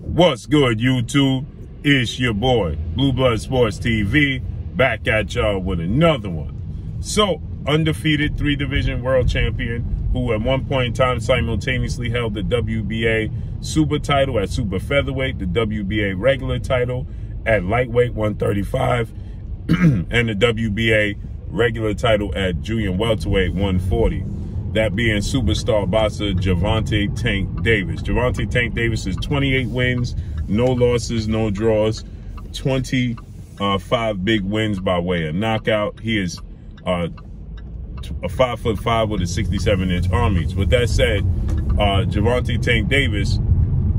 What's good, YouTube? It's your boy, Blue Blood Sports TV, back at y'all with another one. So, undefeated 3-division world champion, who at one point in time simultaneously held the WBA super title at super featherweight, the WBA regular title at lightweight 135, and the WBA regular title at junior welterweight 140. That being superstar boxer Gervonta Tank Davis. Gervonta Tank Davis is 28 wins, no losses, no draws, 25 big wins by way of knockout. He is a 5'5" with a 67-inch arm reach. With that said, Gervonta Tank Davis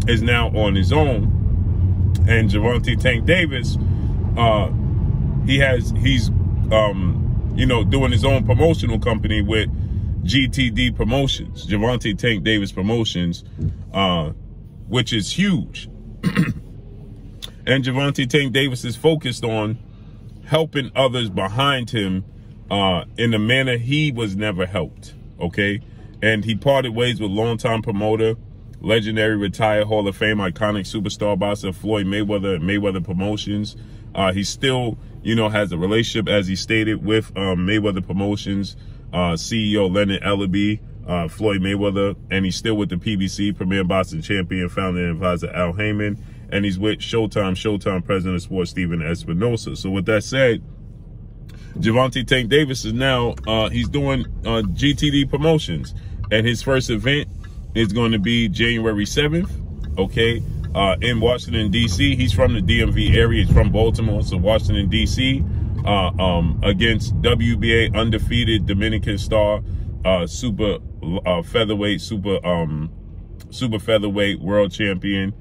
is now on his own, and Gervonta Tank Davis, he's doing his own promotional company with GTD Promotions, Gervonta Tank Davis Promotions, which is huge. And Gervonta Tank Davis is focused on helping others behind him in a manner he was never helped, okay? And he parted ways with longtime promoter, legendary retired Hall of Fame, iconic superstar boxer Floyd Mayweather, Mayweather Promotions. He still, has a relationship, as he stated, with Mayweather Promotions, CEO Leonard Ellaby, Floyd Mayweather, and he's still with the PBC, Premier Boxing Champion, founder and advisor Al Heyman, and he's with Showtime President of Sports Steven Espinosa. So with that said, Gervonta Tank Davis is now, he's doing GTD Promotions, and his first event is going to be January 7th, okay, in Washington, D.C. He's from the DMV area. He's from Baltimore, so Washington, D.C., against WBA undefeated Dominican star, super featherweight world champion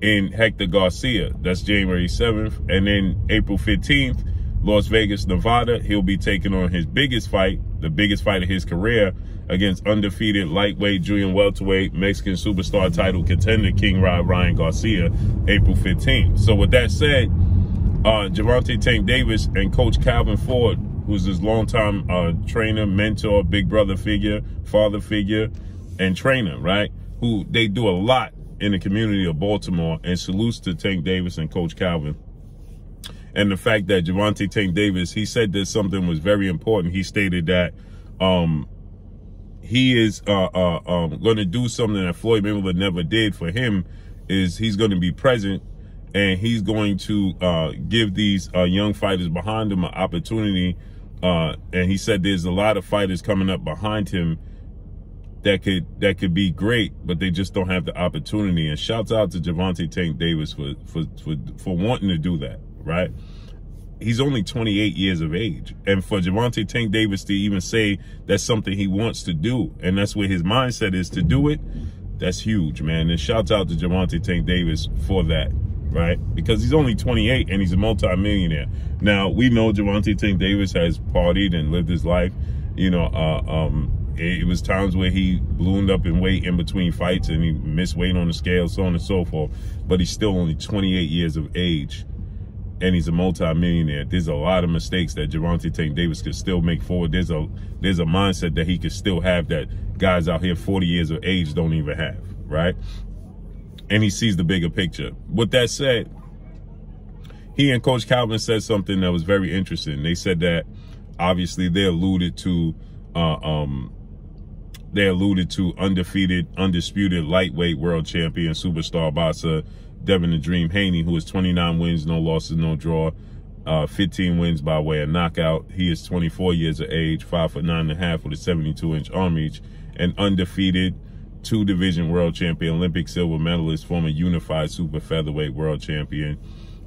in Hector Garcia. That's January 7th. And then April 15th, Las Vegas, Nevada, he'll be taking on his biggest fight, the biggest fight of his career, against undefeated lightweight, junior welterweight, Mexican superstar title contender King Ryan Garcia, April 15th. So with that said, Gervonta Tank Davis and Coach Calvin Ford, who's his longtime trainer, mentor, big brother figure, father figure, and trainer, right? Who they do a lot in the community of Baltimore, and salutes to Tank Davis and Coach Calvin. And the fact that Gervonta Tank Davis, he said that something was very important. He stated that he is going to do something that Floyd Mayweather never did for him, is he's going to be present, and he's going to give these young fighters behind him an opportunity. And he said there's a lot of fighters coming up behind him that could be great, but they just don't have the opportunity. And shouts out to Gervonta Tank Davis for wanting to do that, right? He's only 28 years of age. And for Gervonta Tank Davis to even say that's something he wants to do, and that's where his mindset is to do it, that's huge, man. And shouts out to Gervonta Tank Davis for that, right? Because he's only 28 and he's a multi-millionaire. Now, we know Gervonta Tank Davis has partied and lived his life. It was times where he ballooned up in weight in between fights and he missed weight on the scale, so on and so forth. But he's still only 28 years of age, and he's a multi-millionaire. There's a lot of mistakes that Gervonta Tank Davis could still make forward. There's a mindset that he could still have that guys out here 40 years of age don't even have, right? And he sees the bigger picture. With that said, he and Coach Calvin said something that was very interesting. They said that obviously they alluded to undefeated, undisputed lightweight world champion, superstar boxer Devin the Dream Haney, who is 29 wins, no losses, no draw, 15 wins by way of knockout. He is 24 years of age, 5'9.5" with a 72-inch arm reach, and undefeated 2-division world champion, Olympic silver medalist, former unified super featherweight world champion,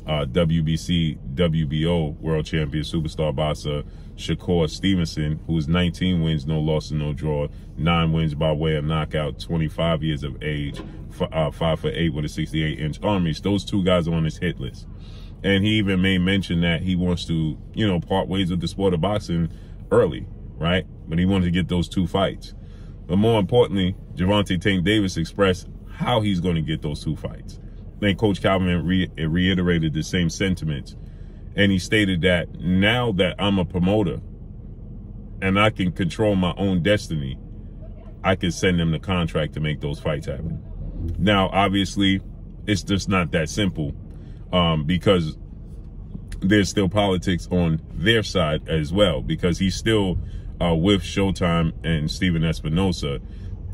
WBC, WBO world champion, superstar boxer Shakur Stevenson, who is 19 wins, no losses, no draw, 9 wins by way of knockout, 25 years of age, 5'8" with a 68-inch arm reach. Those two guys are on his hit list. And he even made mention that he wants to, part ways with the sport of boxing early, right? But he wanted to get those 2 fights. But more importantly, Gervonta Tank Davis expressed how he's going to get those 2 fights. Then Coach Calvin reiterated the same sentiments. And he stated that now that I'm a promoter and I can control my own destiny, I can send them the contract to make those fights happen. Now, obviously, it's just not that simple, because there's still politics on their side as well, because he's still with Showtime and Steven Espinosa,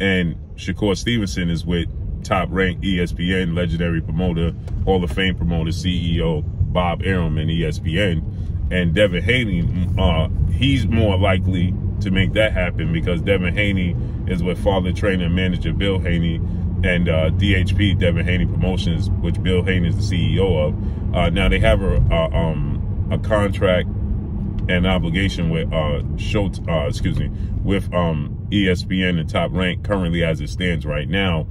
and Shakur Stevenson is with top-ranked ESPN legendary promoter, Hall of Fame promoter, CEO Bob Arum and ESPN. And Devin Haney, he's more likely to make that happen, because Devin Haney is with father, trainer, and manager Bill Haney, and DHP, Devin Haney Promotions, which Bill Haney is the CEO of. Now they have a contract and obligation with with ESPN and Top Rank currently as it stands right now.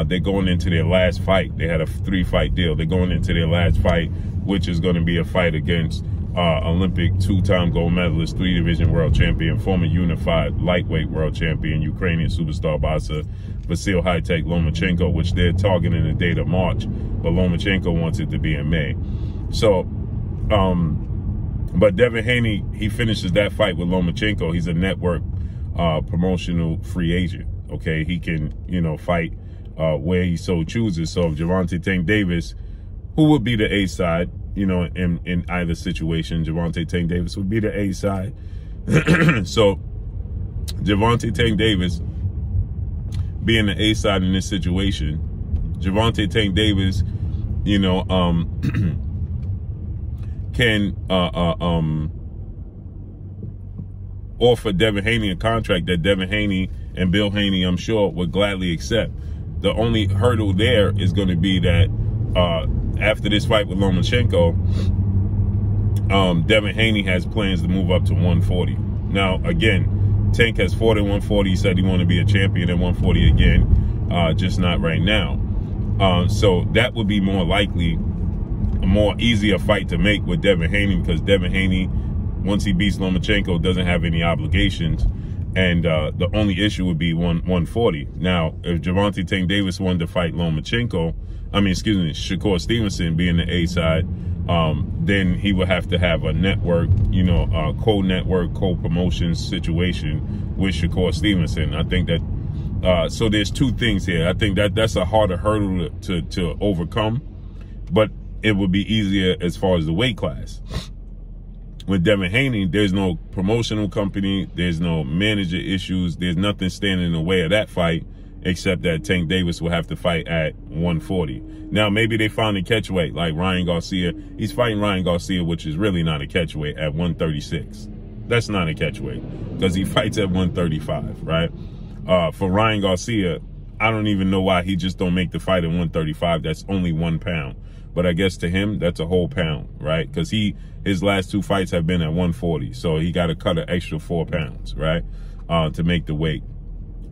They're going into their last fight. They had a 3-fight deal. They're going into their last fight, which is going to be a fight against Olympic 2-time gold medalist, 3-division world champion, former unified lightweight world champion, Ukrainian superstar boxer Vasil High-Tech Lomachenko, which they're targeting the date of March, but Lomachenko wants it to be in May. So, but Devin Haney, he finishes that fight with Lomachenko. He's a network promotional free agent. Okay, he can, you know, fight where he so chooses. So if Gervonta Tank Davis, who would be the A side, you know, in either situation, Gervonta Tank Davis would be the A side. So Gervonta Tank Davis being the A side in this situation, Gervonta Tank Davis, you know, can offer Devin Haney a contract that Devin Haney and Bill Haney, I'm sure, would gladly accept. The only hurdle there is going to be that after this fight with Lomachenko, Devin Haney has plans to move up to 140. Now, again, Tank has fought at 140. He said he wanted to be a champion at 140 again, just not right now. So that would be more likely, a more easier fight to make with Devin Haney, because Devin Haney, once he beats Lomachenko, doesn't have any obligations. And the only issue would be 140. Now, if Gervonta Tank Davis wanted to fight Lomachenko, Shakur Stevenson being the A side, then he would have to have a network, you know, co-network, co-promotion situation with Shakur Stevenson. I think that, so there's two things here. I think that that's a harder hurdle to overcome, but it would be easier as far as the weight class. With Devin Haney, there's no promotional company, there's no manager issues, there's nothing standing in the way of that fight, except that Tank Davis will have to fight at 140. Now, maybe they found a catchweight like Ryan Garcia. He's fighting Ryan Garcia, which is really not a catchweight, at 136. That's not a catchweight, because he fights at 135, right? For Ryan Garcia, I don't even know why he just don't make the fight at 135. That's only 1 pound. But I guess to him, that's a whole pound, right? Because his last 2 fights have been at 140. So he got to cut an extra 4 pounds, right? To make the weight.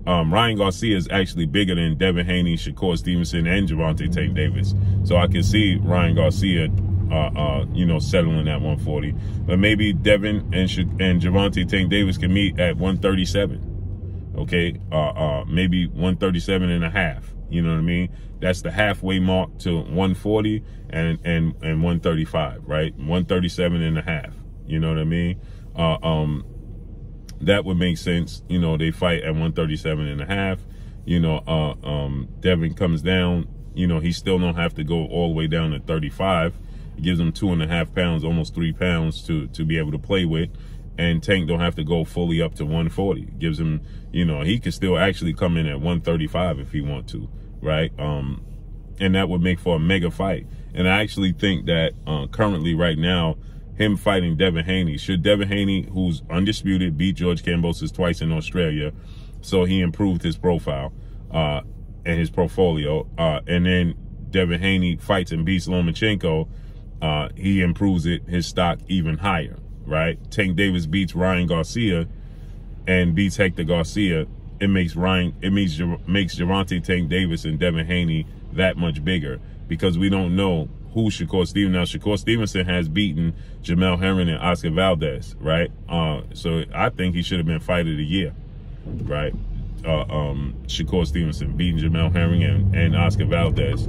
Ryan Garcia is actually bigger than Devin Haney, Shakur Stevenson, and Gervonta Tank Davis. So I can see Ryan Garcia, you know, settling at 140. But maybe Devin and Gervonta Tank Davis can meet at 137. Okay? Maybe 137 and a half. You know what I mean? That's the halfway mark to 140 and 135, right? 137 and a half. You know what I mean? That would make sense. You know, they fight at 137 and a half. You know, Devin comes down. You know, he still don't have to go all the way down to 35. It gives him 2.5 pounds, almost 3 pounds to be able to play with. And Tank don't have to go fully up to 140. It gives him, you know, he could still actually come in at 135 if he want to, right? And that would make for a mega fight. And I actually think that currently right now, him fighting Devin Haney, should Devin Haney, who's undisputed, beat George Kambosos twice in Australia, so he improved his profile and his portfolio, and then Devin Haney fights and beats Lomachenko, he improves his stock even higher, right? Tank Davis beats Ryan Garcia and beats Hector Garcia. It makes Gervonta Tank Davis and Devin Haney that much bigger, because we don't know who Shakur Stevenson. Now, Shakur Stevenson has beaten Jamel Herring and Oscar Valdez, right? So I think he should have been Fight of the Year, right? Shakur Stevenson beating Jamel Herring and Oscar Valdez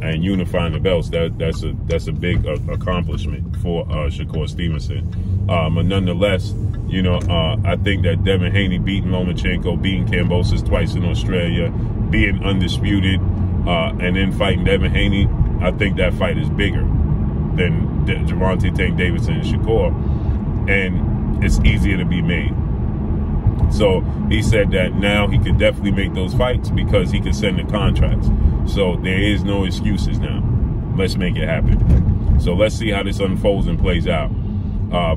and unifying the belts. That's a big accomplishment for Shakur Stevenson. But nonetheless, you know, I think that Devin Haney beating Lomachenko, beating Kambosos twice in Australia, being undisputed, And then fighting Devin Haney, I think that fight is bigger than Gervonta Tank Davidson and Shakur, and it's easier to be made. So he said that now he could definitely make those fights because he could send the contracts. So there is no excuses now. Let's make it happen. So let's see how this unfolds and plays out.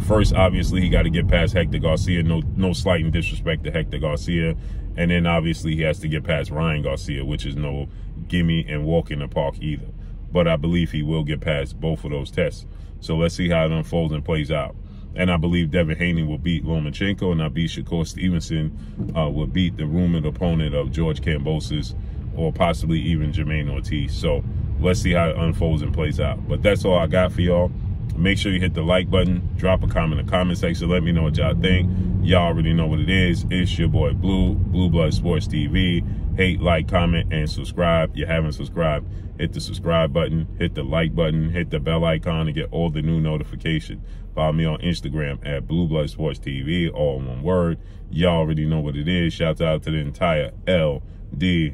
First, obviously, he got to get past Hector Garcia. No slight and disrespect to Hector Garcia. And then, obviously, he has to get past Ryan Garcia, which is no gimme and walk in the park either. But I believe he will get past both of those tests. So let's see how it unfolds and plays out. And I believe Devin Haney will beat Lomachenko, and I believe Shakur Stevenson will beat the rumored opponent of George Kambosos, or possibly even Jermaine Ortiz. So let's see how it unfolds and plays out. But that's all I got for y'all. Make sure you hit the like button, drop a comment in the comment section, let me know what y'all think. Y'all already know what it is. It's your boy Blue Blood Sports TV. Hate, like, comment, and subscribe. If you haven't subscribed, hit the subscribe button, hit the like button, hit the bell icon to get all the new notifications. Follow me on Instagram at Blue Blood Sports TV, all one word. Y'all already know what it is. Shout out to the entire LDBC.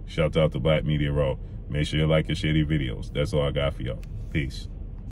Shout out to Black Media Row. Make sure you like and share these videos. That's all I got for y'all. Peace.